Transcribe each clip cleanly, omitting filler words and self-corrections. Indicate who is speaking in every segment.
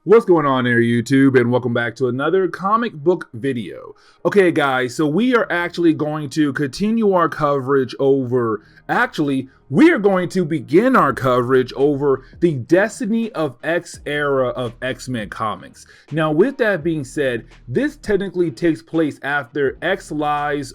Speaker 1: What's going on there, YouTube, and welcome back to another comic book video. Okay, guys, so we are actually going to continue our coverage over, we are going to begin our coverage over the Destiny of X era of X-Men comics. Now, with that being said, this technically takes place after X Deaths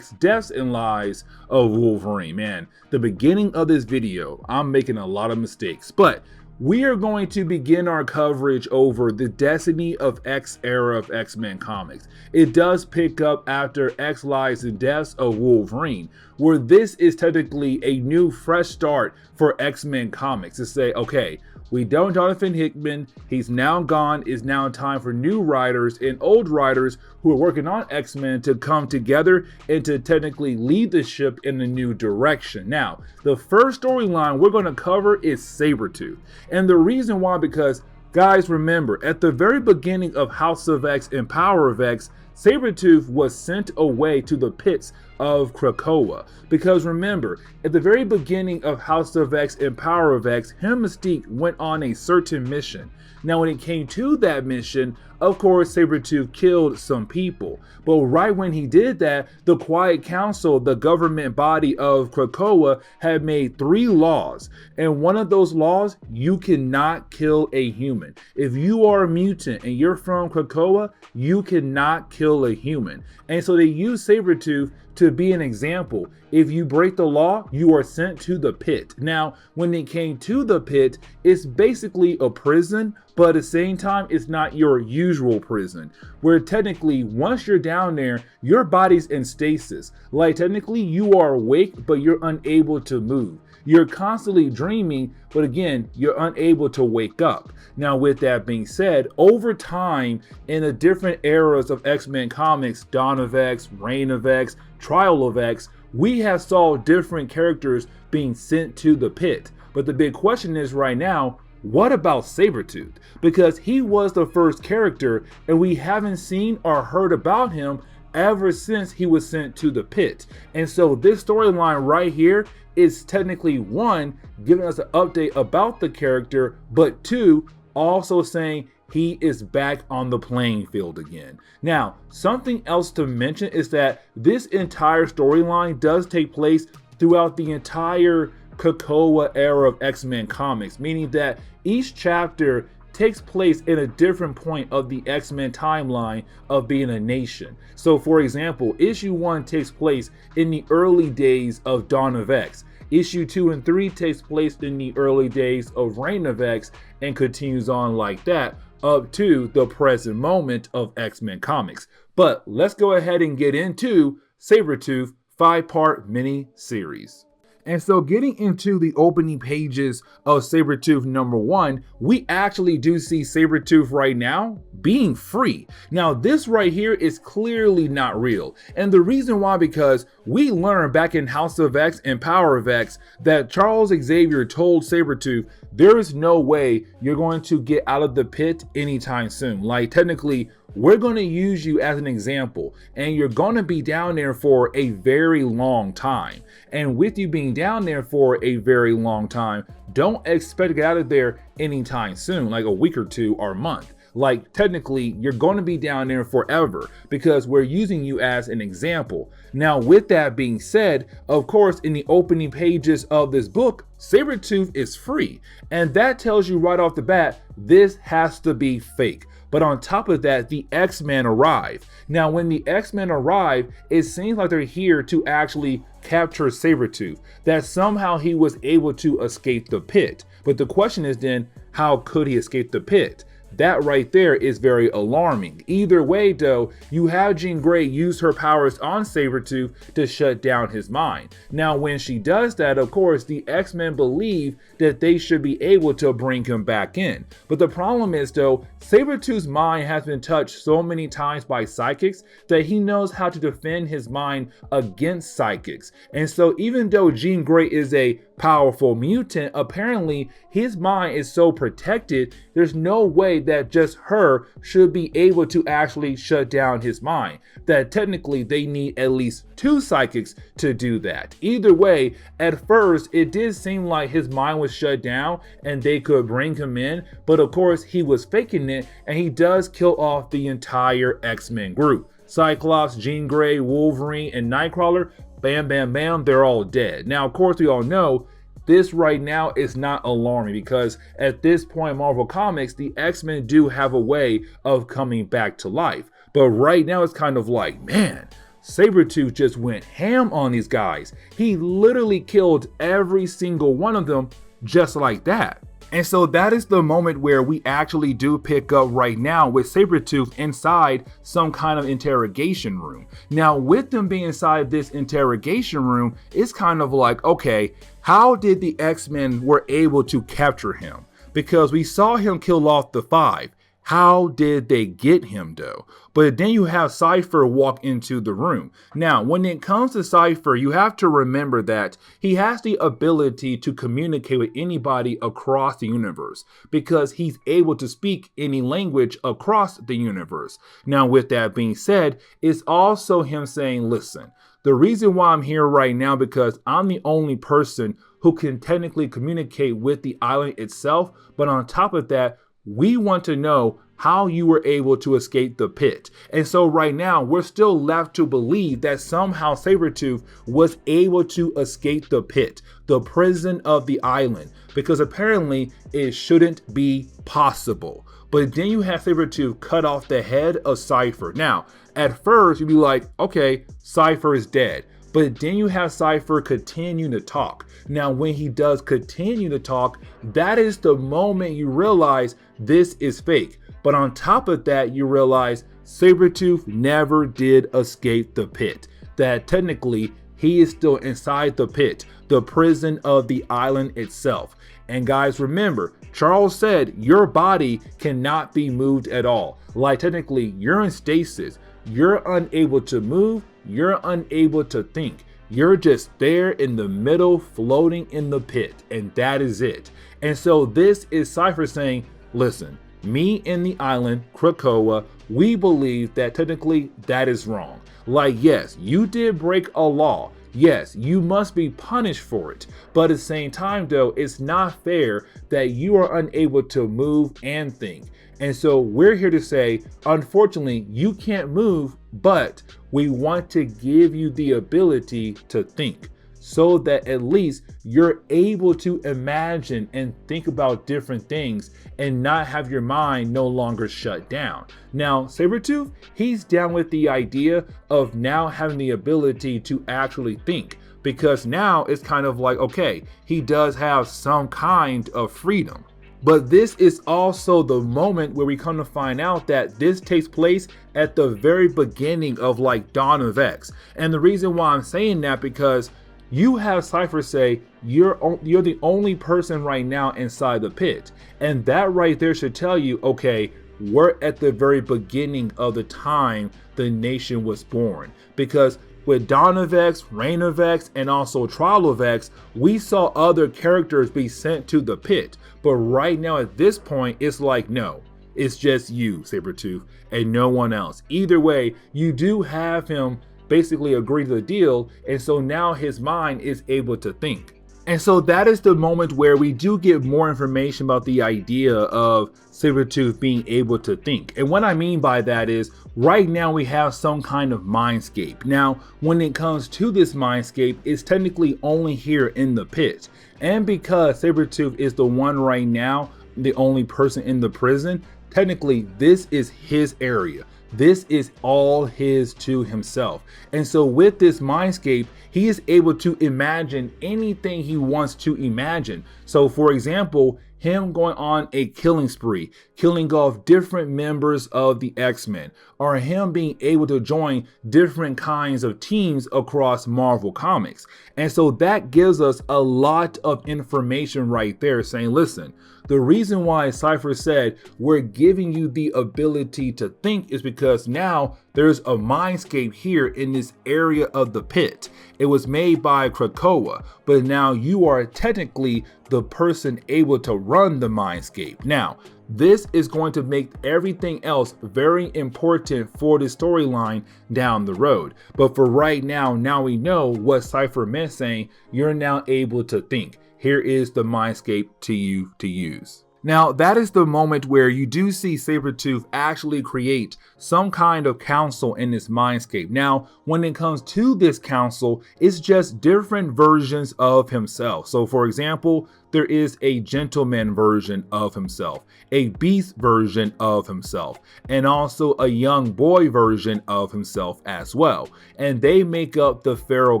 Speaker 1: and Lies of Wolverine. Man, the beginning of this video, I'm making a lot of mistakes, but we are going to begin our coverage over the Destiny of X era of X-Men comics. It does pick up after X Lives and Deaths of Wolverine, where this is technically a new fresh start for X-Men comics to say, okay, we done Jonathan Hickman, he's now gone, it's now time for new writers and old writers who are working on X-Men to come together and to technically lead the ship in a new direction. Now, the first storyline we're going to cover is Sabretooth. And the reason why, because guys, remember, at the very beginning of House of X and Power of X, Sabretooth was sent away to the pits of Krakoa. Because remember, at the very beginning of House of X and Power of X, him and Mystique went on a certain mission. Now, when it came to that mission, of course, Sabretooth killed some people. But right when he did that, the Quiet Council, the government body of Krakoa, had made 3 laws. And one of those laws, you cannot kill a human. If you are a mutant and you're from Krakoa, you cannot kill a human. And so they used Sabretooth to be an example. If you break the law, you are sent to the pit. Now, when it came to the pit, it's basically a prison, but at the same time, it's not your usual prison, where technically, once you're down there, your body's in stasis. Like, technically, you are awake, but you're unable to move. You're constantly dreaming, but again, you're unable to wake up. Now, with that being said, over time, in the different eras of X-Men comics, Dawn of X, Reign of X, Trial of X, we have saw different characters being sent to the pit. But the big question is right now, what about Sabretooth? Because he was the first character and we haven't seen or heard about him ever since he was sent to the pit. And so this storyline right here is technically, 1, giving us an update about the character, but 2, also saying he is back on the playing field again. Now, something else to mention is that this entire storyline does take place throughout the entire Krakoa era of X-Men comics, meaning that each chapter takes place in a different point of the X-Men timeline of being a nation. So for example, issue 1 takes place in the early days of Dawn of X. Issue 2 and 3 takes place in the early days of Reign of X and continues on like that up to the present moment of X-Men comics. But let's go ahead and get into Sabretooth 5-part mini series. And so getting into the opening pages of Sabretooth number 1, we actually do see Sabretooth right now being free. Now this right here is clearly not real. And the reason why, because we learned back in House of X and Power of X that Charles Xavier told Sabretooth, there is no way you're going to get out of the pit anytime soon. Like, technically, we're going to use you as an example and you're going to be down there for a very long time. And with you being down there for a very long time, don't expect to get out of there anytime soon, like a week or 2 or a month. Like, technically, you're going to be down there forever because we're using you as an example. Now, with that being said, of course, in the opening pages of this book, Sabretooth is free. And that tells you right off the bat, this has to be fake. But on top of that, the X-Men arrive. Now, when the X-Men arrive, it seems like they're here to actually capture Sabretooth, that somehow he was able to escape the pit. But the question is then, how could he escape the pit? That right there is very alarming. Either way though, you have Jean Grey use her powers on Sabretooth to shut down his mind. Now when she does that, of course, the X-Men believe that they should be able to bring him back in. But the problem is though, Sabretooth's mind has been touched so many times by psychics that he knows how to defend his mind against psychics. And so even though Jean Grey is a powerful mutant, apparently his mind is so protected, there's no way that just her should be able to actually shut down his mind. That technically they need at least 2 psychics to do that. Either way, at first it did seem like his mind was shut down and they could bring him in, but of course he was faking it, and he does kill off the entire X-Men group. Cyclops, Jean Grey, Wolverine, and Nightcrawler, bam, bam, bam, they're all dead. Now, of course, we all know this right now is not alarming because at this point in Marvel Comics, the X-Men do have a way of coming back to life. But right now, it's kind of like, man, Sabretooth just went ham on these guys. He literally killed every single one of them just like that. And so that is the moment where we actually do pick up right now with Sabretooth inside some kind of interrogation room. Now, with them being inside this interrogation room, it's kind of like, okay, how did the X-Men were able to capture him? Because we saw him kill off the 5. How did they get him though? But then you have Cypher walk into the room. Now, when it comes to Cypher, you have to remember that he has the ability to communicate with anybody across the universe because he's able to speak any language across the universe. Now, with that being said, it's also him saying, listen, the reason why I'm here right now because I'm the only person who can technically communicate with the island itself. But on top of that, we want to know how you were able to escape the pit. And so right now, we're still left to believe that somehow Sabretooth was able to escape the pit, the prison of the island, because apparently it shouldn't be possible. But then you have Sabretooth cut off the head of Cypher. Now, at first, you'd be like, okay, Cypher is dead. But then you have Cypher continue to talk. Now, when he does continue to talk, that is the moment you realize this is fake. But on top of that, you realize Sabretooth never did escape the pit. That technically, he is still inside the pit, the prison of the island itself. And guys, remember, Charles said your body cannot be moved at all. Like technically, you're in stasis. You're unable to move. You're unable to think. You're just there in the middle, floating in the pit, and that is it. And so this is Cypher saying, listen, me and the island, Krakoa, we believe that technically that is wrong. Like, yes, you did break a law. Yes, you must be punished for it. But at the same time, though, it's not fair that you are unable to move and think. And so we're here to say, unfortunately, you can't move, but we want to give you the ability to think so that at least you're able to imagine and think about different things and not have your mind no longer shut down. Now, Sabretooth, he's down with the idea of now having the ability to actually think, because now it's kind of like, okay, he does have some kind of freedom. But this is also the moment where we come to find out that this takes place at the very beginning of like Dawn of X. And the reason why I'm saying that because you have Cypher say you're the only person right now inside the pit. And that right there should tell you, okay, we're at the very beginning of the time the nation was born. Because with Dawn of X, Reign of X, and also Trial of X, we saw other characters be sent to the pit. But right now at this point, it's like, no, it's just you, Sabretooth, and no one else. Either way, you do have him basically agree to the deal, and so now his mind is able to think. And so that is the moment where we do get more information about the idea of Sabretooth being able to think. And what I mean by that is right now we have some kind of mindscape. Now, when it comes to this mindscape, it's technically only here in the pit. And because Sabretooth is the one right now, the only person in the prison, technically this is his area. This is all his to himself. And so with this mindscape, he is able to imagine anything he wants to imagine. So for example, him going on a killing spree, killing off different members of the X-Men, or him being able to join different kinds of teams across Marvel Comics. And so that gives us a lot of information right there saying, listen, The reason why Cypher said we're giving you the ability to think is because now there's a mindscape here in this area of the pit. It was made by Krakoa, but now you are technically the person able to run the mindscape. Now, this is going to make everything else very important for the storyline down the road. But for right now we know what Cypher meant saying you're now able to think. Here is the mindscape to you to use. Now, that is the moment where you do see Sabretooth actually create some kind of council in this mindscape. Now, when it comes to this council, it's just different versions of himself. So for example, there is a gentleman version of himself, a beast version of himself, and also a young boy version of himself as well. And they make up the Pharaoh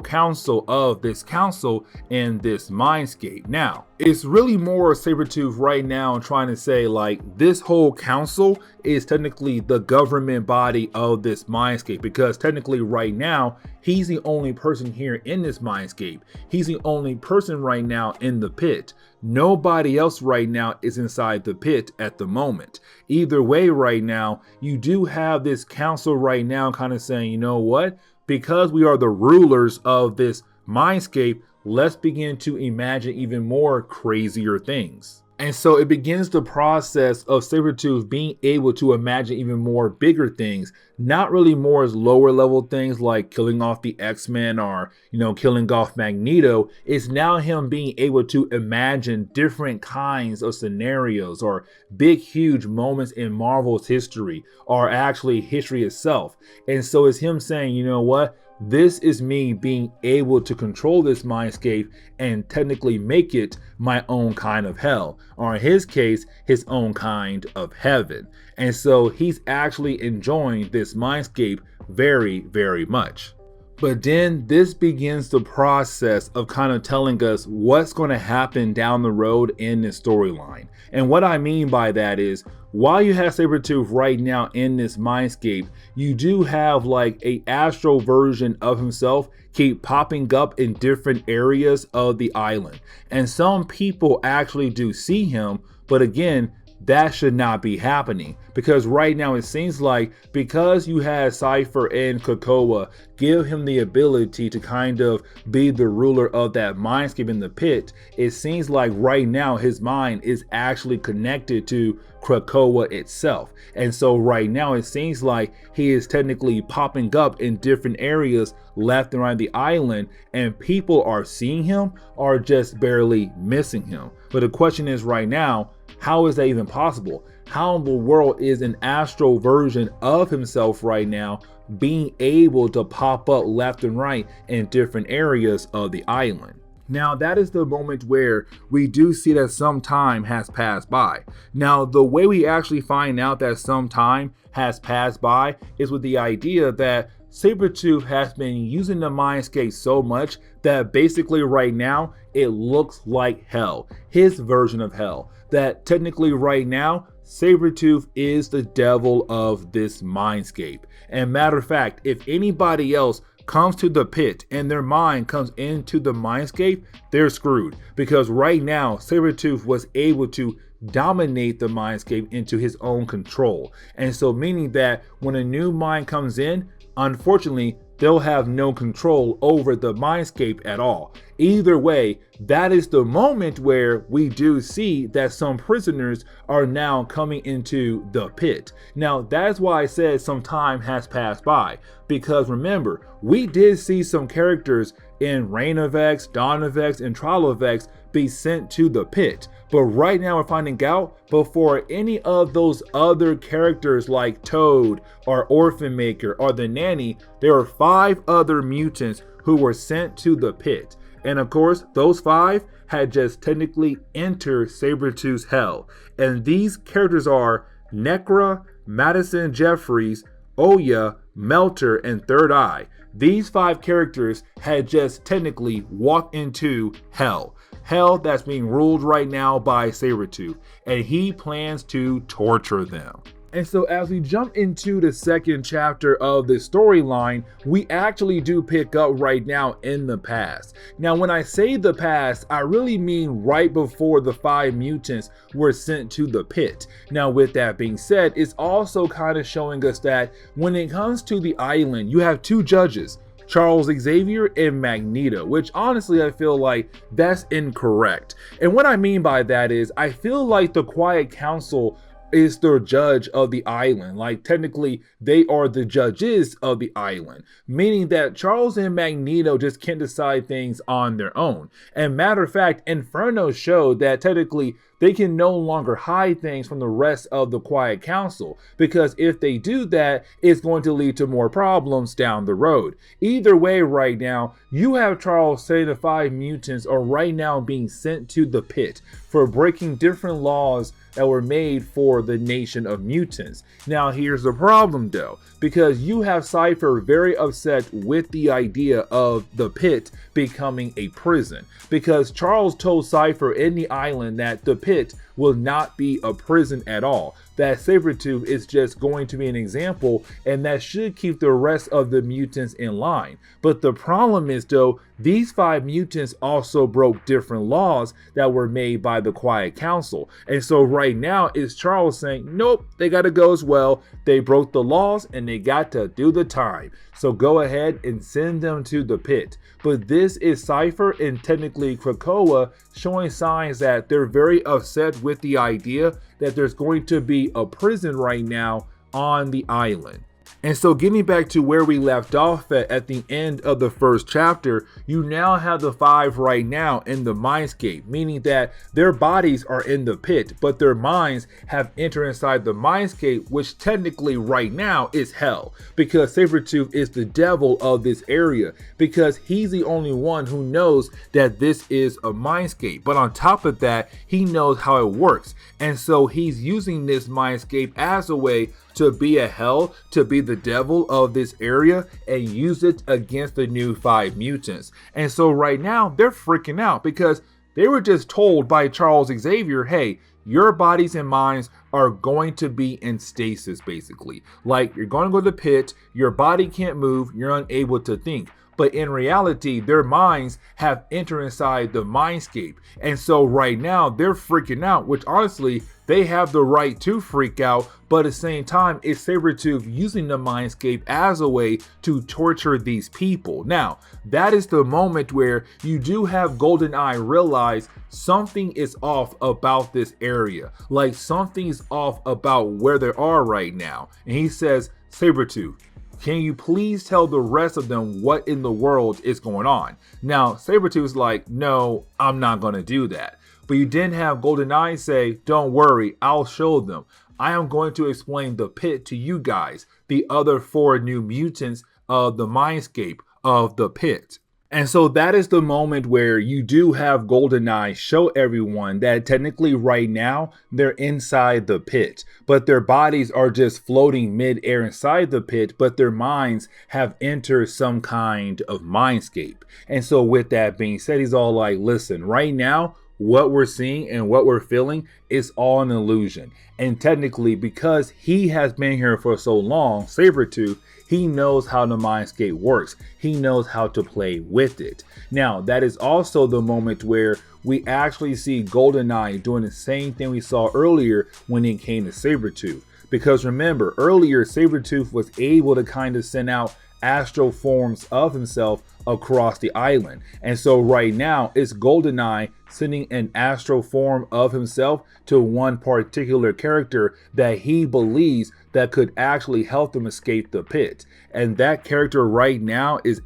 Speaker 1: Council of this council in this mindscape. Now, it's really more Sabretooth right now trying to say like this whole council is technically the government body of this mindscape, because technically right now he's the only person here in this mindscape. He's the only person right now in the pit. Nobody else right now is inside the pit at the moment. Either way right now, you do have this council right now kind of saying, you know what? Because we are the rulers of this mindscape, let's begin to imagine even more crazier things. And so it begins the process of Sabretooth being able to imagine even more bigger things, not really more as lower level things like killing off the X-Men or, killing off Magneto. It's now him being able to imagine different kinds of scenarios or big, huge moments in Marvel's history or actually history itself. And so it's him saying, you know what? This is me being able to control this mindscape and technically make it my own kind of hell, or in his case, his own kind of heaven. And so he's actually enjoying this mindscape very, very much. But then this begins the process of kind of telling us what's going to happen down the road in this storyline. And what I mean by that is, while you have Sabretooth right now in this mindscape, you do have like a astral version of himself keep popping up in different areas of the island. And some people actually do see him, but again, that should not be happening, because right now it seems like because you had Cypher and Krakoa give him the ability to kind of be the ruler of that mindscape in the pit, it seems like right now his mind is actually connected to Krakoa itself. And so right now it seems like he is technically popping up in different areas left and right of the island, and people are seeing him or just barely missing him. But the question is right now, how is that even possible? How in the world is an astral version of himself right now being able to pop up left and right in different areas of the island? Now, that is the moment where we do see that some time has passed by. Now, the way we actually find out that some time has passed by is with the idea that Sabretooth has been using the mindscape so much that basically right now it looks like hell, his version of hell. That technically right now Sabretooth is the devil of this mindscape. And matter of fact, if anybody else comes to the pit and their mind comes into the mindscape, they're screwed, because right now Sabretooth was able to dominate the mindscape into his own control. And so meaning that when a new mind comes in, unfortunately, they'll have no control over the mindscape at all. Either way, that is the moment where we do see that some prisoners are now coming into the pit. Now, that's why I said some time has passed by, because remember, we did see some characters in Reign of X, Dawn of X, and Trial of X be sent to the pit. But right now we're finding out before any of those other characters like Toad or Orphan Maker or the Nanny, there are 5 other mutants who were sent to the pit. And of course, those 5 had just technically entered Sabretooth's hell. And these characters are Necra, Madison Jeffries, Oya, Melter, and Third Eye. These 5 characters had just technically walked into hell. Hell that's being ruled right now by Sabretooth, and he plans to torture them. And so as we jump into the second chapter of the storyline, we actually do pick up right now in the past. Now, when I say the past, I really mean right before the 5 mutants were sent to the pit. Now, with that being said, it's also kind of showing us that when it comes to the island, you have 2 judges, Charles Xavier and Magneto, which honestly I feel like that's incorrect. And what I mean by that is I feel like the Quiet Council is the judge of the island. Like technically they are the judges of the island, meaning that Charles and Magneto just can't decide things on their own. And matter of fact, Inferno showed that technically they can no longer hide things from the rest of the Quiet Council, because if they do that, it's going to lead to more problems down the road. Either way, right now, you have Charles saying the 5 mutants are right now being sent to the pit for breaking different laws that were made for the nation of mutants. Now, here's the problem though, because you have Cypher very upset with the idea of the pit becoming a prison, because Charles told Cypher in the island that the pit will not be a prison at all, that Sabretooth is just going to be an example, and that should keep the rest of the mutants in line. But the problem is though, these 5 mutants also broke different laws that were made by the Quiet Council. And so right now it's Charles saying, nope, they gotta go as well. They broke the laws and they got to do the time. So go ahead and send them to the pit. But this is Cypher and technically Krakoa showing signs that they're very upset with the idea that there's going to be a prison right now on the island. And so getting back to where we left off at the end of the first chapter, you now have the 5 right now in the mindscape, meaning that their bodies are in the pit, but their minds have entered inside the mindscape, which technically right now is hell, because Sabretooth is the devil of this area, because he's the only one who knows that this is a mindscape. But on top of that, he knows how it works. And so he's using this mindscape as a way to be a hell, to be the devil of this area and use it against the new 5 mutants. And so right now they're freaking out because they were just told by Charles Xavier, hey, your bodies and minds are going to be in stasis basically. Like you're going to go to the pit, your body can't move, you're unable to think. But in reality, their minds have entered inside the mindscape. And so right now they're freaking out, which honestly, they have the right to freak out, but at the same time, it's Sabretooth using the mindscape as a way to torture these people. Now, that is the moment where you do have GoldenEye realize something is off about this area. Like something's off about where they are right now. And he says, Sabretooth, can you please tell the rest of them what in the world is going on? Now, Sabretooth's like, no, I'm not going to do that. But you didn't have GoldenEye say, don't worry, I'll show them. I am going to explain the pit to you guys, the other 4 new mutants of the mindscape of the pit. And so that is the moment where you do have GoldenEye show everyone that technically right now they're inside the pit, but their bodies are just floating mid-air inside the pit, but their minds have entered some kind of mindscape. And so with that being said, he's all like, listen, right now, what we're seeing and what we're feeling is all an illusion. And technically, because he has been here for so long, Sabretooth, he knows how the mindscape works. He knows how to play with it. Now, that is also the moment where we actually see GoldenEye doing the same thing we saw earlier when it came to Sabretooth. Because remember, earlier Sabretooth was able to kind of send out astral forms of himself across the island. And so right now it's GoldenEye sending an astral form of himself to one particular character that he believes that could actually help them escape the pit. And that character right now is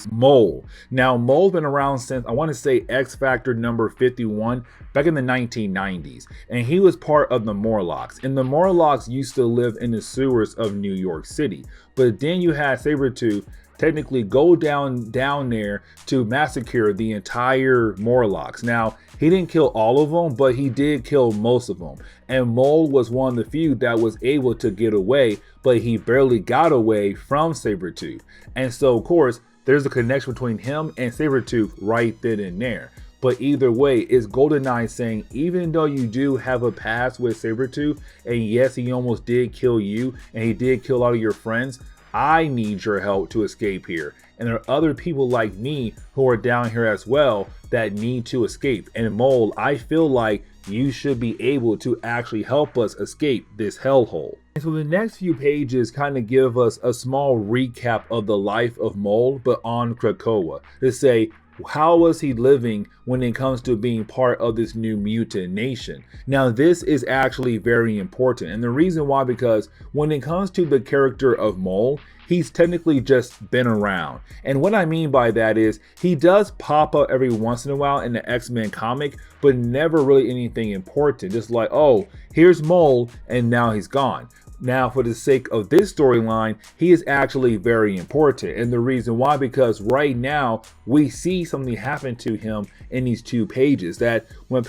Speaker 1: Mole. Now, Mole's been around since, I want to say, X Factor number 51 back in the 1990s. And he was part of the Morlocks. And the Morlocks used to live in the sewers of New York City. But then you had Sabretooth technically go down there to massacre the entire Morlocks. Now, he didn't kill all of them, but he did kill most of them. And Mole was one of the few that was able to get away, but he barely got away from Sabretooth. And so, of course, there's a connection between him and Sabretooth right then and there. But either way, it's GoldenEye saying, even though you do have a past with Sabretooth, and yes, he almost did kill you, and he did kill a lot of your friends, I need your help to escape here. And there are other people like me who are down here as well that need to escape. And Mole, I feel like you should be able to actually help us escape this hellhole. And so the next few pages kind of give us a small recap of the life of Mole, but on Krakoa, to say, how was he living when it comes to being part of this new mutant nation? Now, this is actually very important. And the reason why, because when it comes to the character of Mole, he's technically just been around. And what I mean by that is he does pop up every once in a while in the X-Men comic, but never really anything important. Just like, oh, here's Mole, and now he's gone. Now, for the sake of this storyline, he is actually very important. And the reason why, because right now we see something happen to him in these 2 pages, that when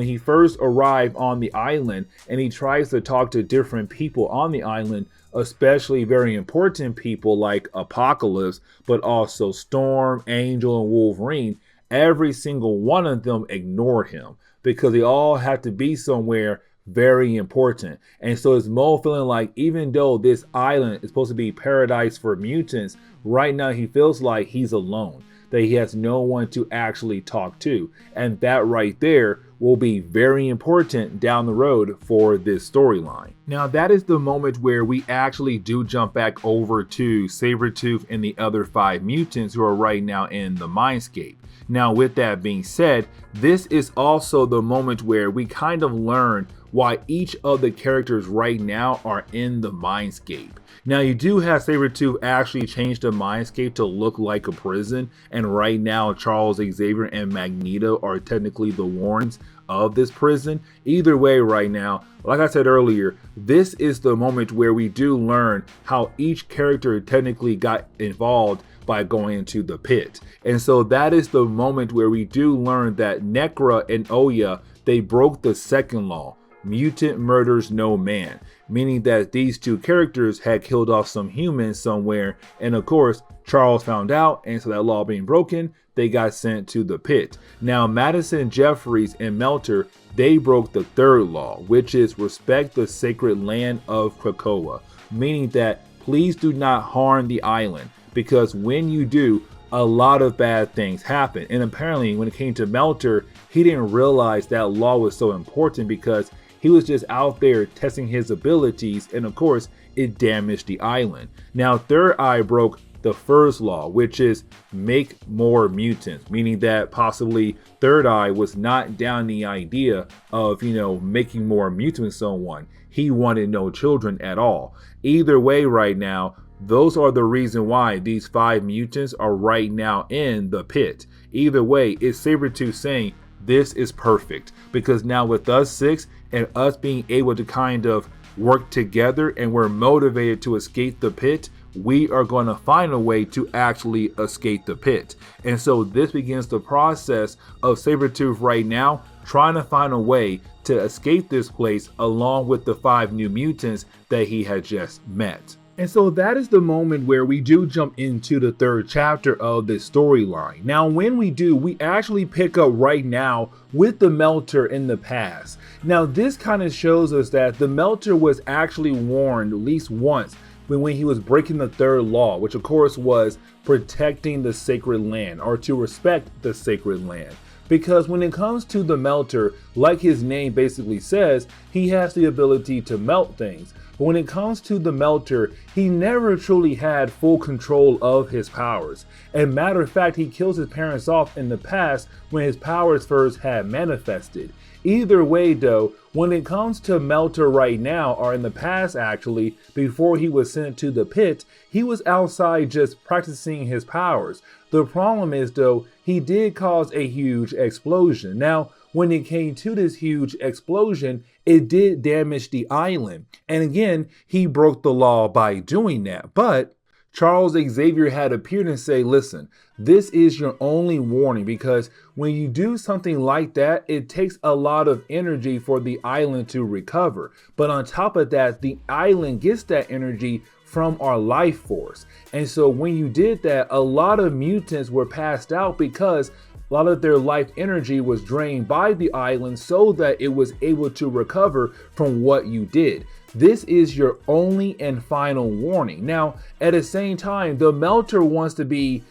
Speaker 1: he first arrived on the island and he tries to talk to different people on the island, especially very important people like Apocalypse, but also Storm, Angel, and Wolverine, every single one of them ignored him because they all had to be somewhere very important. And so it's Mole feeling like, even though this island is supposed to be paradise for mutants, right now he feels like he's alone, that he has no one to actually talk to. And that right there will be very important down the road for this storyline. Now, that is the moment where we actually do jump back over to Sabretooth and the other 5 mutants who are right now in the Mindscape. Now, with that being said, this is also the moment where we kind of learn why each of the characters right now are in the Mindscape. Now, you do have Sabretooth actually change the Mindscape to look like a prison, and right now Charles Xavier and Magneto are technically the wards of this prison. Either way, right now, like I said earlier, this is the moment where we do learn how each character technically got involved by going into the pit. And so that is the moment where we do learn that Necra and Oya, they broke the second law. Mutant murders no man, meaning that these 2 characters had killed off some humans somewhere, and of course Charles found out, and so that law being broken, they got sent to the pit. Now, Madison, Jeffries, and Melter, they broke the 3rd law, which is respect the sacred land of Krakoa, meaning that please do not harm the island, because when you do, a lot of bad things happen. And apparently when it came to Melter, he didn't realize that law was so important because he was just out there testing his abilities, and of course it damaged the island. Now, Third Eye broke the 1st law, which is make more mutants, meaning that possibly Third Eye was not down the idea of, making more mutants someone. He wanted no children at all. Either way, right now, those are the reason why these 5 mutants are right now in the pit. Either way, it's Sabretooth saying this is perfect, because now with us 6 and us being able to kind of work together and we're motivated to escape the pit, we are going to find a way to actually escape the pit. And so this begins the process of Sabretooth right now trying to find a way to escape this place along with the 5 new mutants that he had just met. And so that is the moment where we do jump into the 3rd chapter of this storyline. Now, when we do, we actually pick up right now with the Melter in the past. Now, this kind of shows us that the Melter was actually warned at least once when he was breaking the 3rd law, which of course was protecting the sacred land, or to respect the sacred land. Because when it comes to the Melter, like his name basically says, he has the ability to melt things. But when it comes to the Melter, he never truly had full control of his powers. And matter of fact, he kills his parents off in the past when his powers first had manifested. Either way though, when it comes to Melter right now, or in the past actually, before he was sent to the pit, he was outside just practicing his powers. The problem is though, he did cause a huge explosion. Now, when it came to this huge explosion, it did damage the island. And again, he broke the law by doing that. But Charles Xavier had appeared and say, listen, this is your only warning, because when you do something like that, it takes a lot of energy for the island to recover. But on top of that, the island gets that energy from our life force. And so when you did that, a lot of mutants were passed out because a lot of their life energy was drained by the island so that it was able to recover from what you did. This is your only and final warning. Now, at the same time, the Melter wants to be,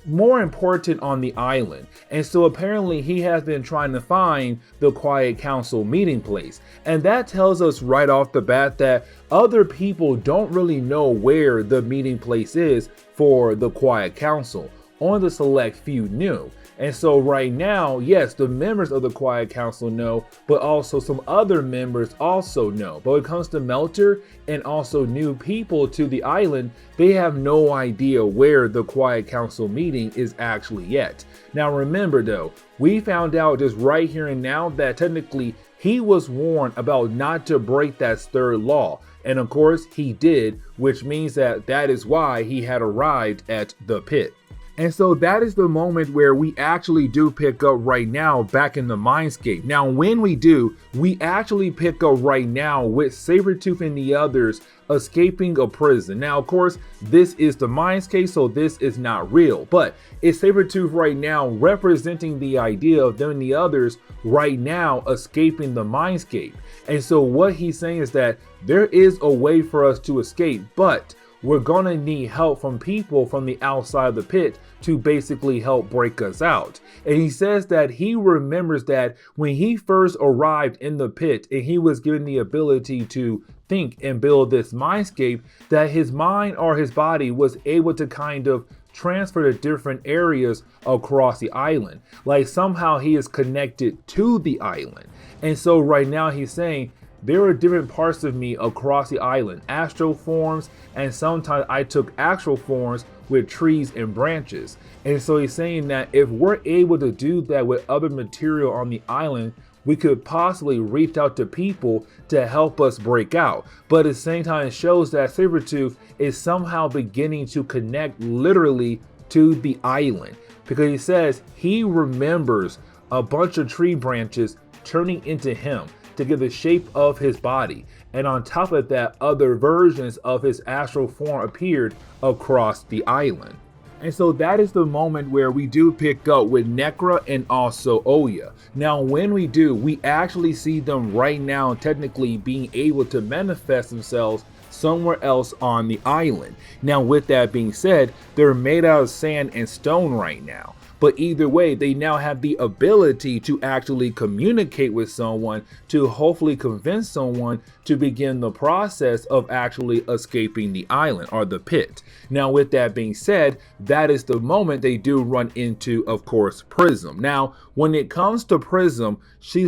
Speaker 1: more important on the island. And so apparently he has been trying to find the Quiet Council meeting place. And that tells us right off the bat that other people don't really know where the meeting place is for the Quiet Council. Only the select few knew. And so right now, yes, the members of the Quiet Council know, but also some other members also know. But when it comes to Melter and also new people to the island, they have no idea where the Quiet Council meeting is actually yet. Now remember though, we found out just right here and now that technically he was warned about not to break that third law. And of course he did, which means that is why he had arrived at the pit. And so that is the moment where we actually do pick up right now back in the Mindscape. Now, when we do, we actually pick up right now with Sabretooth and the others escaping a prison. Now, of course, this is the Mindscape, so this is not real. But it's Sabretooth right now representing the idea of them and the others right now escaping the Mindscape. And so what he's saying is that there is a way for us to escape, but we're gonna need help from people from the outside of the pit to basically help break us out. And he says that he remembers that when he first arrived in the pit and he was given the ability to think and build this mindscape, that his mind or his body was able to kind of transfer to different areas across the island. Like somehow he is connected to the island. And so right now he's saying, there are different parts of me across the island, astral forms, and sometimes I took actual forms with trees and branches. And so he's saying that if we're able to do that with other material on the island, we could possibly reach out to people to help us break out. But at the same time, it shows that Sabretooth is somehow beginning to connect literally to the island, because he says he remembers a bunch of tree branches turning into him to give the shape of his body. And on top of that, other versions of his astral form appeared across the island. And so that is the moment where we do pick up with Necra and also Oya. Now, when we do, we actually see them right now technically being able to manifest themselves somewhere else on the island. Now, with that being said, they're made out of sand and stone right now. But either way, they now have the ability to actually communicate with someone to hopefully convince someone to begin the process of actually escaping the island or the pit. Now, with that being said, that is the moment they do run into, of course, Prism. Now, when it comes to Prism,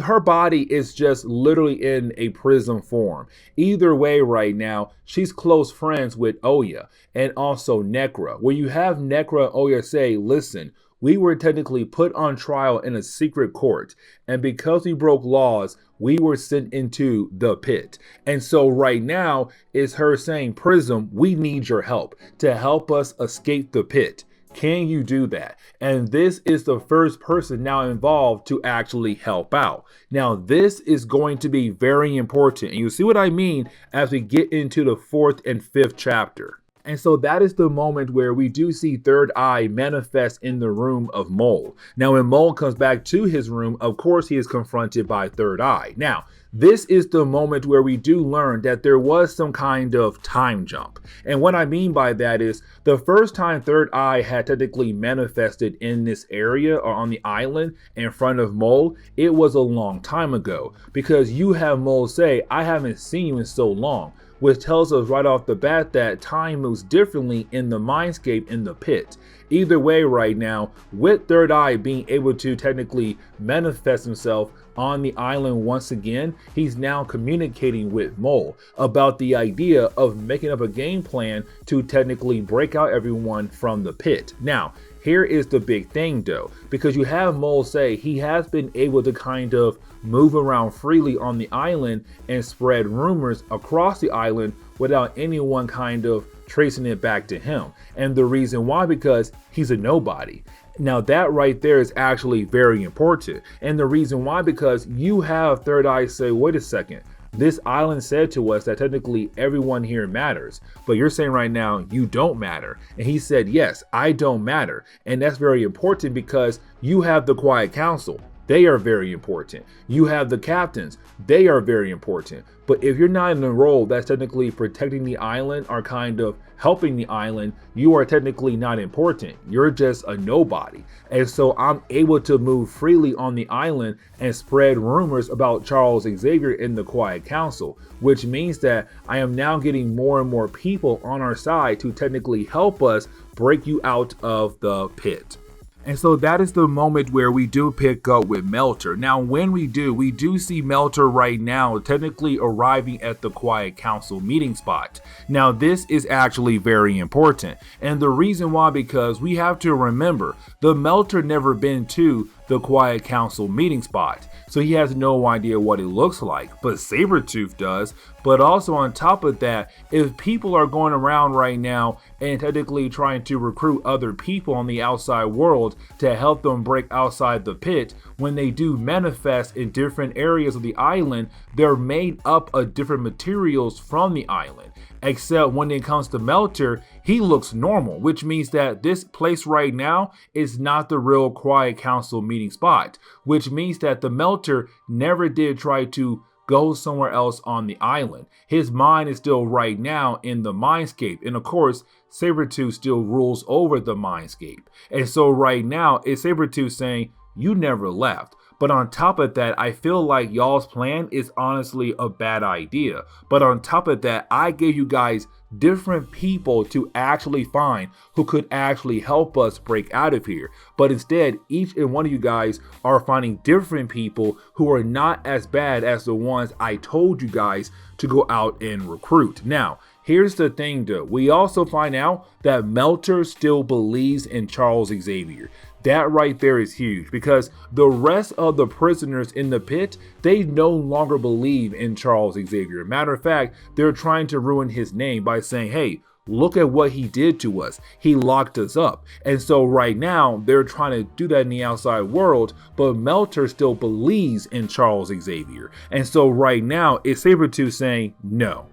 Speaker 1: her body is just literally in a prism form. Either way right now, she's close friends with Oya and also Necra, where you have Necra and Oya say, listen, we were technically put on trial in a secret court, and because we broke laws, we were sent into the pit. And so right now is her saying, Prism, we need your help to help us escape the pit. Can you do that? And this is the first person now involved to actually help out. Now, this is going to be very important, and you'll see what I mean as we get into the 4th and 5th chapter. And so that is the moment where we do see Third Eye manifest in the room of Mole. Now, when Mole comes back to his room, of course, he is confronted by Third Eye. Now, this is the moment where we do learn that there was some kind of time jump. And what I mean by that is the first time Third Eye had technically manifested in this area or on the island in front of Mole, it was a long time ago, because you have Mole say, I haven't seen you in so long, which tells us right off the bat that time moves differently in the mindscape in the pit. Either way right now, with Third Eye being able to technically manifest himself on the island once again, he's now communicating with Mole about the idea of making up a game plan to technically break out everyone from the pit. Now, here is the big thing though, because you have Mole say he has been able to kind of move around freely on the island and spread rumors across the island without anyone kind of tracing it back to him. And the reason why, because he's a nobody. Now that right there is actually very important. And the reason why, because you have Third Eye say, wait a second, this island said to us that technically everyone here matters, but you're saying right now you don't matter. And he said, yes, I don't matter. And that's very important because you have the Quiet Council. They are very important. You have the captains. They are very important. But if you're not in a role that's technically protecting the island or kind of helping the island, you are technically not important. You're just a nobody. And so I'm able to move freely on the island and spread rumors about Charles Xavier in the Quiet Council, which means that I am now getting more and more people on our side to technically help us break you out of the pit. And so that is the moment where we do pick up with Melter. Now, when we do see Melter right now technically arriving at the Quiet Council meeting spot. Now, this is actually very important. And the reason why, because we have to remember, the Melter never been to the Quiet Council meeting spot. So he has no idea what it looks like, but Sabretooth does. But also on top of that, if people are going around right now and technically trying to recruit other people on the outside world to help them break outside the pit, when they do manifest in different areas of the island, they're made up of different materials from the island. Except when it comes to Melter, he looks normal, which means that this place right now is not the real Quiet Council meeting spot, which means that the Melter never did try to go somewhere else on the island. His mind is still right now in the mindscape, and of course Sabretooth still rules over the mindscape. And so right now it's Sabretooth saying, you never left. But on top of that, I feel like y'all's plan is honestly a bad idea. But on top of that, I gave you guys different people to actually find who could actually help us break out of here. But instead, each and one of you guys are finding different people who are not as bad as the ones I told you guys to go out and recruit. Now, here's the thing though. We also find out that Melter still believes in Charles Xavier. That right there is huge because the rest of the prisoners in the pit, they no longer believe in Charles Xavier. Matter of fact, they're trying to ruin his name by saying, hey, look at what he did to us. He locked us up. And so right now they're trying to do that in the outside world, but Melter still believes in Charles Xavier. And so right now it's Sabretooth saying, no.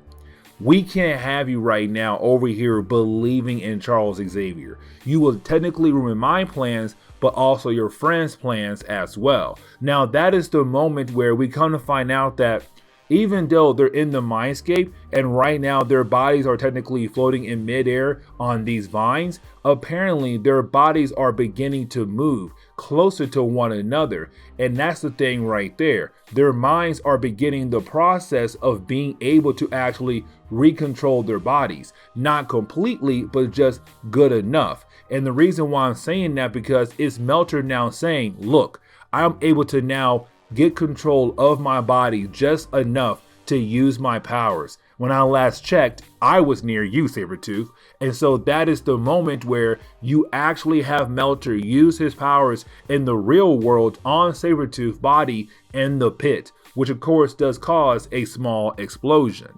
Speaker 1: We can't have you right now over here believing in Charles Xavier. You will technically ruin my plans, but also your friends' plans as well. Now that is the moment where we come to find out that even though they're in the mindscape and right now their bodies are technically floating in midair on these vines, apparently their bodies are beginning to move closer to one another. And that's the thing right there. Their minds are beginning the process of being able to actually recontrol their bodies. Not completely, but just good enough. And the reason why I'm saying that because it's Melter now saying, look, I'm able to now get control of my body just enough to use my powers. When I last checked, I was near you, Sabretooth. And so that is the moment where you actually have Melter use his powers in the real world on Sabretooth's body in the pit, which of course does cause a small explosion.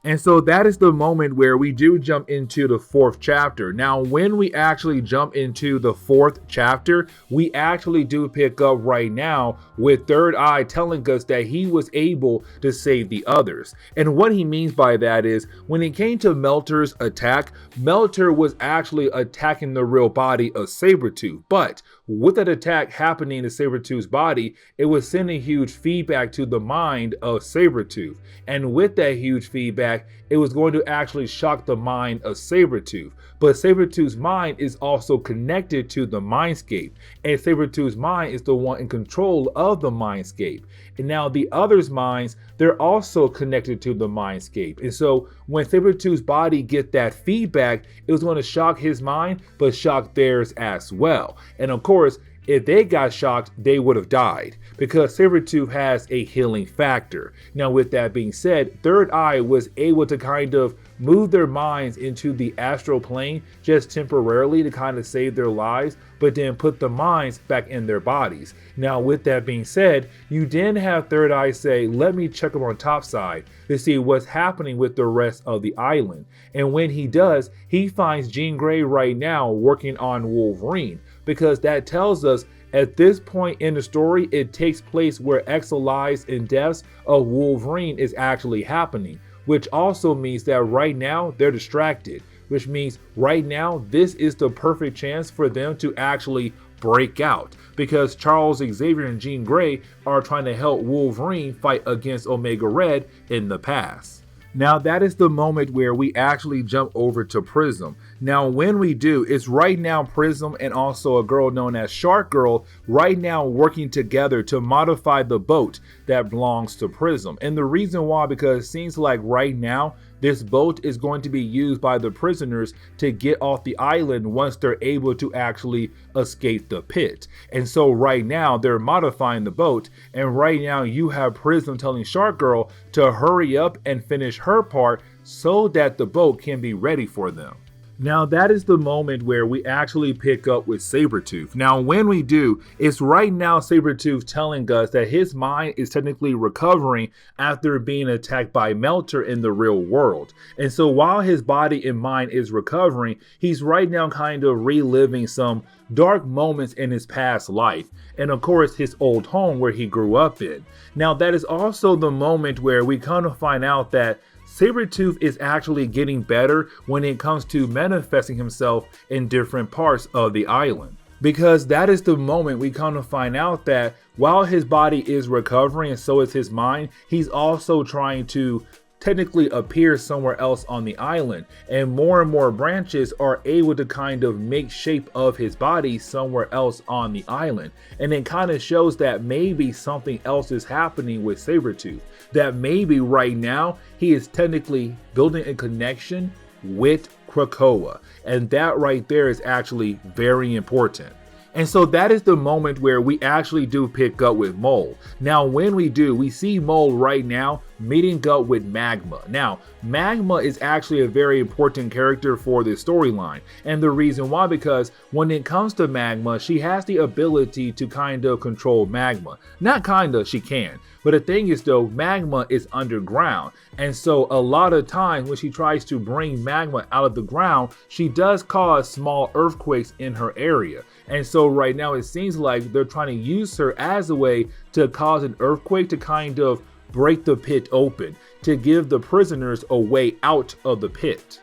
Speaker 1: And so that is the moment where we do jump into the 4th chapter. Now, when we actually jump into the 4th chapter, we actually do pick up right now with Third Eye telling us that he was able to save the others. And what he means by that is when it came to Melter's attack, Melter was actually attacking the real body of Sabretooth. But with that attack happening to Sabretooth's body, it was sending huge feedback to the mind of Sabretooth. And with that huge feedback, it was going to actually shock the mind of Sabretooth. But Sabretooth's mind is also connected to the mindscape. And Sabretooth's mind is the one in control of the mindscape. And now the others' minds, they're also connected to the mindscape. And so when Sabretooth's body get that feedback, it was going to shock his mind, but shock theirs as well. And of course, if they got shocked, they would have died because Sabretooth has a healing factor. Now, with that being said, Third Eye was able to kind of move their minds into the astral plane just temporarily to kind of save their lives, but then put the minds back in their bodies. Now, with that being said, you then have Third Eye say, let me check up on topside to see what's happening with the rest of the island. And when he does, he finds Jean Grey right now working on Wolverine, because that tells us At this point in the story, it takes place where X's lives and deaths of Wolverine is actually happening, which also means that right now they're distracted, which means right now this is the perfect chance for them to actually break out, because Charles Xavier and Jean Grey are trying to help Wolverine fight against Omega Red in the past. Now that is the moment where we actually jump over to Prism. Now when we do, it's right now Prism and also a girl known as Shark Girl right now working together to modify the boat that belongs to Prism. And the reason why, because it seems like right now this boat is going to be used by the prisoners to get off the island once they're able to actually escape the pit. And so right now they're modifying the boat, and right now you have Prism telling Shark Girl to hurry up and finish her part so that the boat can be ready for them. Now that is the moment where we actually pick up with Sabretooth. Now when we do, it's right now Sabretooth telling us that his mind is technically recovering after being attacked by Melter in the real world. And so while his body and mind is recovering, he's right now kind of reliving some dark moments in his past life, and of course his old home where he grew up in. Now that is also the moment where we kind of find out that Sabretooth is actually getting better when it comes to manifesting himself in different parts of the island. Because that is the moment we kind of find out that while his body is recovering and so is his mind, he's also trying to technically appear somewhere else on the island, and more branches are able to kind of make shape of his body somewhere else on the island. And it kind of shows that maybe something else is happening with Sabretooth, that maybe right now he is technically building a connection with Krakoa, and that right there is actually very important. And so that is the moment where we actually do pick up with Mole. Now when we do, we see Mole right now meeting up with Magma. Now Magma is actually a very important character for this storyline, and the reason why, because when it comes to Magma, she has the ability to kind of control Magma. Not kinda, she can. But the thing is though, Magma is underground, and so a lot of times when she tries to bring Magma out of the ground, she does cause small earthquakes in her area. And so right now it seems like they're trying to use her as a way to cause an earthquake to kind of break the pit open, to give the prisoners a way out of the pit.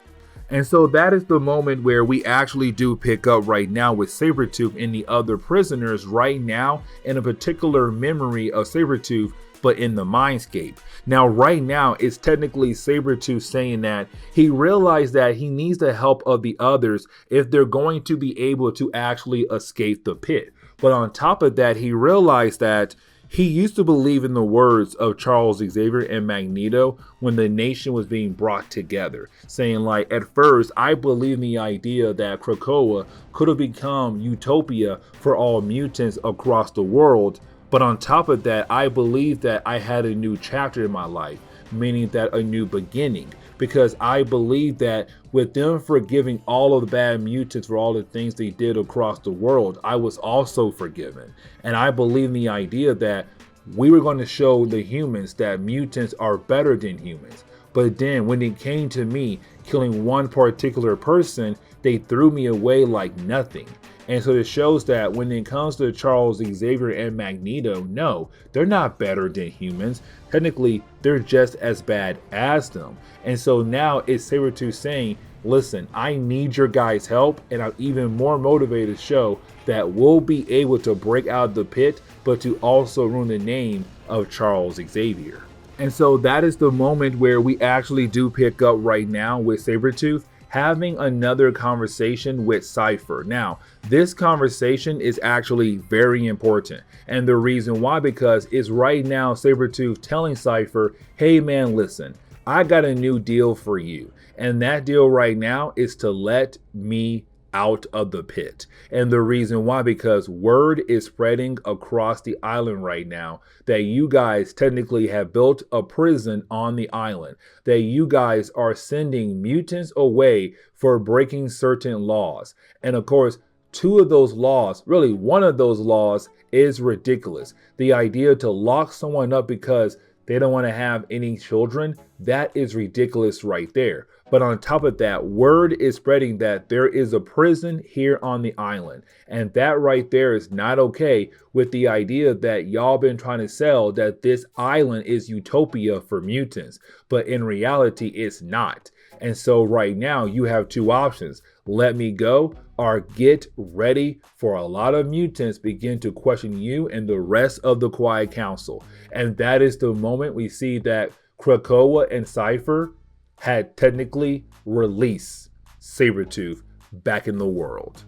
Speaker 1: And so that is the moment where we actually do pick up right now with Sabretooth and the other prisoners right now in a particular memory of Sabretooth, but in the mindscape. Now right now it's technically Sabretooth saying that he realized that he needs the help of the others if they're going to be able to actually escape the pit. But on top of that, he realized that he used to believe in the words of Charles Xavier and Magneto when the nation was being brought together, saying like, at first I believed in the idea that Krakoa could have become utopia for all mutants across the world, but on top of that I believed that I had a new chapter in my life, meaning that a new beginning, because I believe that with them forgiving all of the bad mutants for all the things they did across the world, I was also forgiven. And I believe in the idea that we were going to show the humans that mutants are better than humans. But then when it came to me killing one particular person, they threw me away like nothing. And so it shows that when it comes to Charles Xavier and Magneto, no, they're not better than humans. Technically, they're just as bad as them. And so now it's Sabretooth saying, listen, I need your guys' help, and I'm even more motivated to show that we'll be able to break out of the pit, but to also ruin the name of Charles Xavier. And so that is the moment where we actually do pick up right now with Sabretooth having another conversation with Cypher. Now, this conversation is actually very important. And the reason why, because it's right now Sabretooth telling Cypher, hey man, listen, I got a new deal for you. And that deal right now is to let me out of the pit. And the reason why, because word is spreading across the island right now that you guys technically have built a prison on the island, that you guys are sending mutants away for breaking certain laws. And of course, two of those laws, really one of those laws, is ridiculous. The idea to lock someone up because they don't want to have any children. That is ridiculous right there. But on top of that, word is spreading that there is a prison here on the island. And that right there is not okay with the idea that y'all been trying to sell that this island is utopia for mutants. But in reality, it's not. And so right now you have two options. Let me go or get ready for a lot of mutants begin to question you and the rest of the Quiet Council. And that is the moment we see that Krakoa and Cypher had technically released Sabretooth back in the world.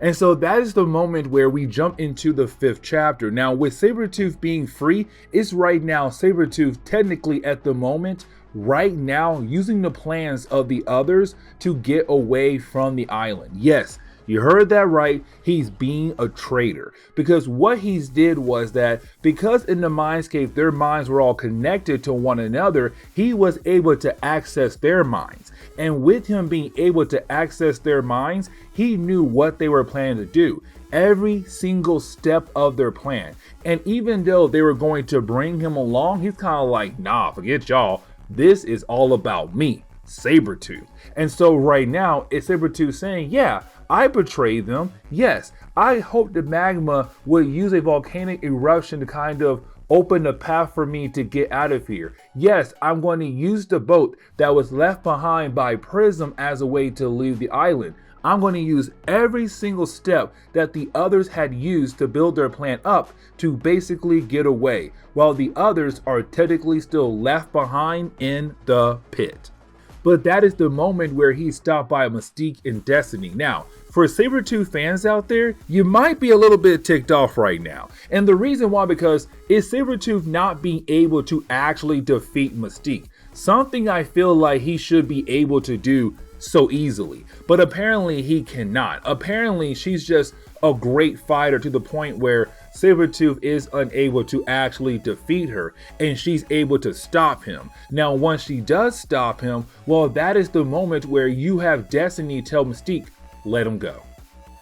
Speaker 1: And so that is the moment where we jump into the 5th chapter. Now with Sabretooth being free, it's right now Sabretooth technically at the moment right now using the plans of the others to get away from the island. Yes, you heard that right. He's being a traitor because what he's did was that because in the mindscape, their minds were all connected to one another, he was able to access their minds. And with him being able to access their minds, he knew what they were planning to do. Every single step of their plan. And even though they were going to bring him along, he's kind of like, nah, forget y'all. This is all about me, Sabretooth. And so right now, it's Sabretooth saying, yeah, I betrayed them. Yes, I hope the magma would use a volcanic eruption to kind of open the path for me to get out of here. Yes, I'm going to use the boat that was left behind by Prism as a way to leave the island. I'm going to use every single step that the others had used to build their plan up to basically get away, while the others are technically still left behind in the pit. But that is the moment where he's stopped by Mystique and Destiny. Now, for Sabretooth fans out there, you might be a little bit ticked off right now. And the reason why, because is Sabretooth not being able to actually defeat Mystique. Something I feel like he should be able to do so easily, but apparently he cannot. Apparently she's just a great fighter to the point where Sabretooth is unable to actually defeat her and she's able to stop him. Now once she does stop him, well, that is the moment where you have Destiny tell Mystique, let him go.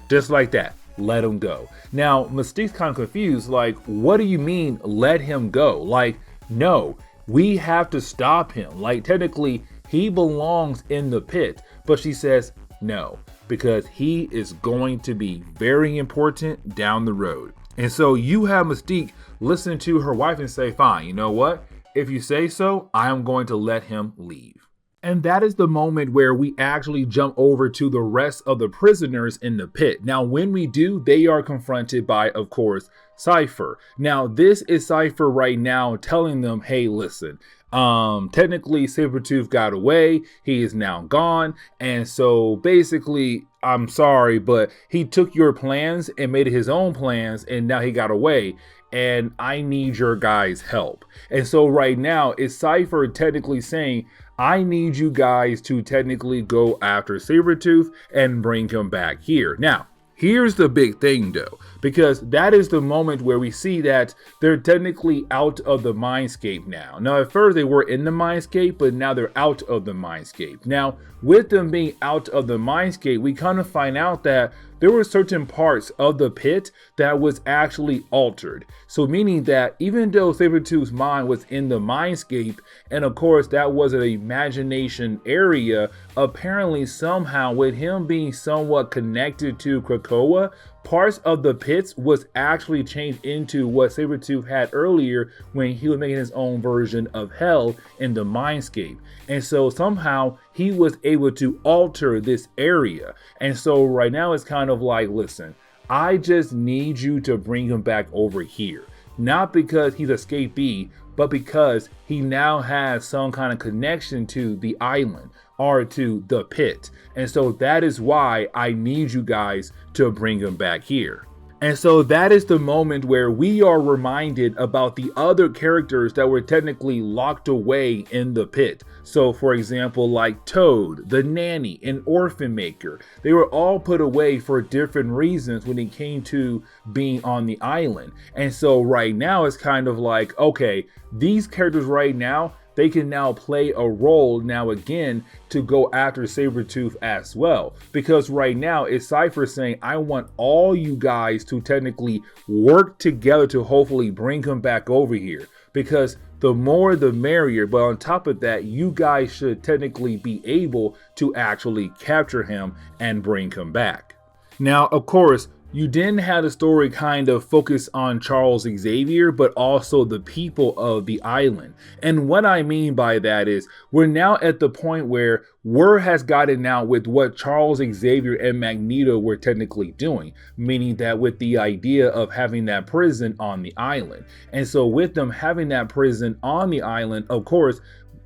Speaker 1: Just like that, let him go. Now Mystique's kind of confused, like, what do you mean let him go? Like, no, we have to stop him. Like, technically he belongs in the pit, but she says no, because he is going to be very important down the road. And so you have Mystique listen to her wife and say, fine, you know what? If you say so, I am going to let him leave. And that is the moment where we actually jump over to the rest of the prisoners in the pit. Now, when we do, they are confronted by, of course, Cypher. Now, this is Cypher right now telling them, hey, listen, technically Sabretooth got away. He is now gone. And so basically, I'm sorry, but he took your plans and made his own plans and now he got away. And I need your guys' help. And so right now, it's Cypher technically saying, I need you guys to technically go after Sabretooth and bring him back here. Now, here's the big thing though, because that is the moment where we see that they're technically out of the mindscape now. Now, at first they were in the mindscape, but now they're out of the mindscape. Now, with them being out of the mindscape, we kind of find out that there were certain parts of the pit that was actually altered. So meaning that even though Sabretooth's mind was in the mindscape, and of course that was an imagination area, apparently somehow with him being somewhat connected to Krakoa, parts of the pits was actually changed into what Sabretooth had earlier when he was making his own version of hell in the mindscape. And so somehow he was able to alter this area. And so right now it's kind of like, listen, I just need you to bring him back over here. Not because he's escapee, but because he now has some kind of connection to the island or to the pit. And so that is why I need you guys to bring him back here. And so that is the moment where we are reminded about the other characters that were technically locked away in the pit. So for example, like Toad, the nanny, and Orphan Maker, they were all put away for different reasons when it came to being on the island. And so right now it's kind of like, okay, these characters right now, they can now play a role now again to go after Sabretooth as well. Because right now it's Cypher saying, I want all you guys to technically work together to hopefully bring him back over here. Because the more the merrier. But on top of that, you guys should technically be able to actually capture him and bring him back. Now, of course, you didn't have the story kind of focus on Charles Xavier, but also the people of the island. And what I mean by that is we're now at the point where word has gotten out with what Charles Xavier and Magneto were technically doing, meaning that with the idea of having that prison on the island. And so with them having that prison on the island, of course,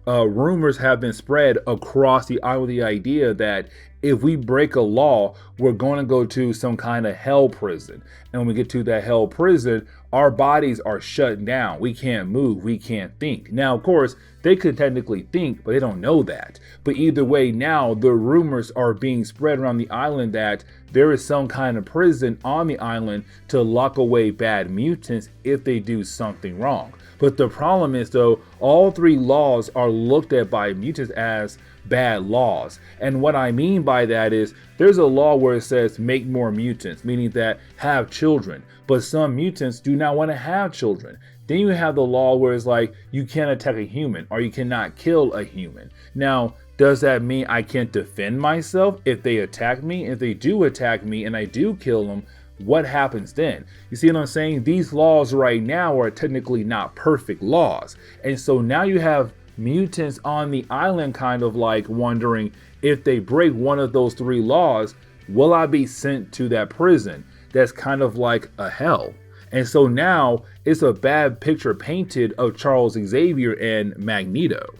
Speaker 1: rumors have been spread across the island with the idea that if we break a law, we're going to go to some kind of hell prison. And when we get to that hell prison, our bodies are shut down. We can't move. We can't think. Now, of course, they could technically think, but they don't know that. But either way, now the rumors are being spread around the island that there is some kind of prison on the island to lock away bad mutants if they do something wrong. But the problem is, though, all three laws are looked at by mutants as bad laws. And what I mean by that is there's a law where it says make more mutants, meaning that have children. But some mutants do not want to have children. Then you have the law where it's like you can't attack a human or you cannot kill a human. Now, does that mean I can't defend myself if they attack me? If they do attack me and I do kill them, what happens then? You see what I'm saying? These laws right now are technically not perfect laws. And so now you have mutants on the island kind of like wondering if they break one of those three laws, will I be sent to that prison? That's kind of like a hell. And so now it's a bad picture painted of Charles Xavier and Magneto.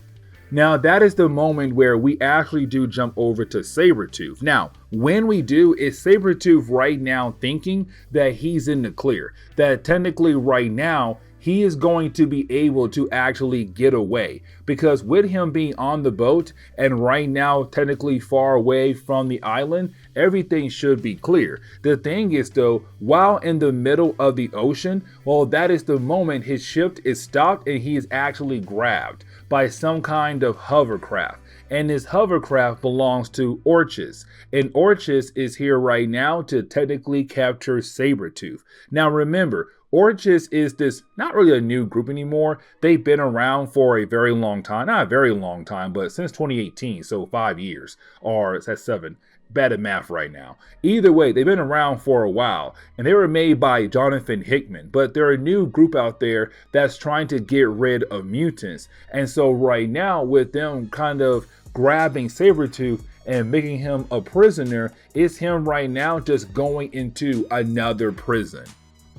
Speaker 1: Now that is the moment where we actually do jump over to Sabretooth. Now, when we do, is Sabretooth right now thinking that he's in the clear? That technically right now, he is going to be able to actually get away, because with him being on the boat and right now technically far away from the island, everything should be clear. The thing is though, while in the middle of the ocean, well, that is the moment his ship is stopped and he is actually grabbed by some kind of hovercraft. And this hovercraft belongs to Orchis. And Orchis is here right now to technically capture Sabretooth. Now remember, Orchis is this not really a new group anymore. They've been around for a very long time. Not a very long time, but since 2018, so 5 years. Or that's 7. Bad at math right now. Either way, they've been around for a while, and they were made by Jonathan Hickman, but they're a new group out there that's trying to get rid of mutants. And so right now, with them kind of grabbing Sabretooth and making him a prisoner, it's him right now just going into another prison.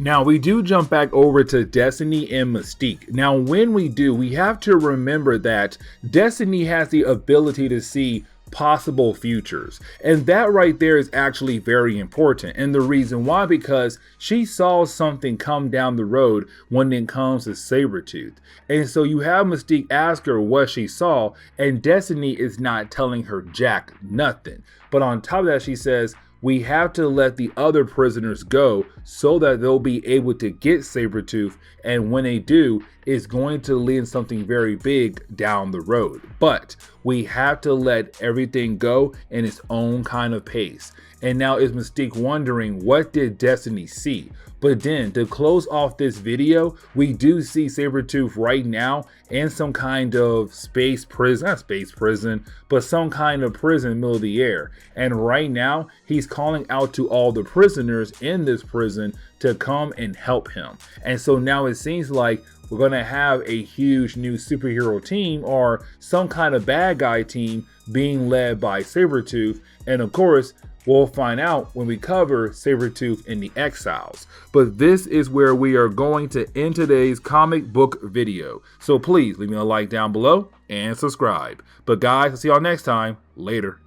Speaker 1: Now we do jump back over to Destiny and Mystique. Now when we do, we have to remember that Destiny has the ability to see possible futures, and that right there is actually very important. And the reason why, because she saw something come down the road when it comes to Sabretooth. And so you have Mystique ask her what she saw, and Destiny is not telling her jack nothing. But on top of that, she says, we have to let the other prisoners go so that they'll be able to get Sabretooth, and when they do, it's going to lead to something very big down the road. But we have to let everything go in its own kind of pace. And now is Mystique wondering, what did Destiny see? But then to close off this video, we do see Sabretooth right now in some kind of space prison, not space prison, but some kind of prison in the middle of the air. And right now he's calling out to all the prisoners in this prison to come and help him. And so now it seems like we're going to have a huge new superhero team or some kind of bad guy team being led by Sabretooth. And of course, we'll find out when we cover Sabretooth in the Exiles. But this is where we are going to end today's comic book video. So please leave me a like down below and subscribe. But guys, I'll see y'all next time. Later.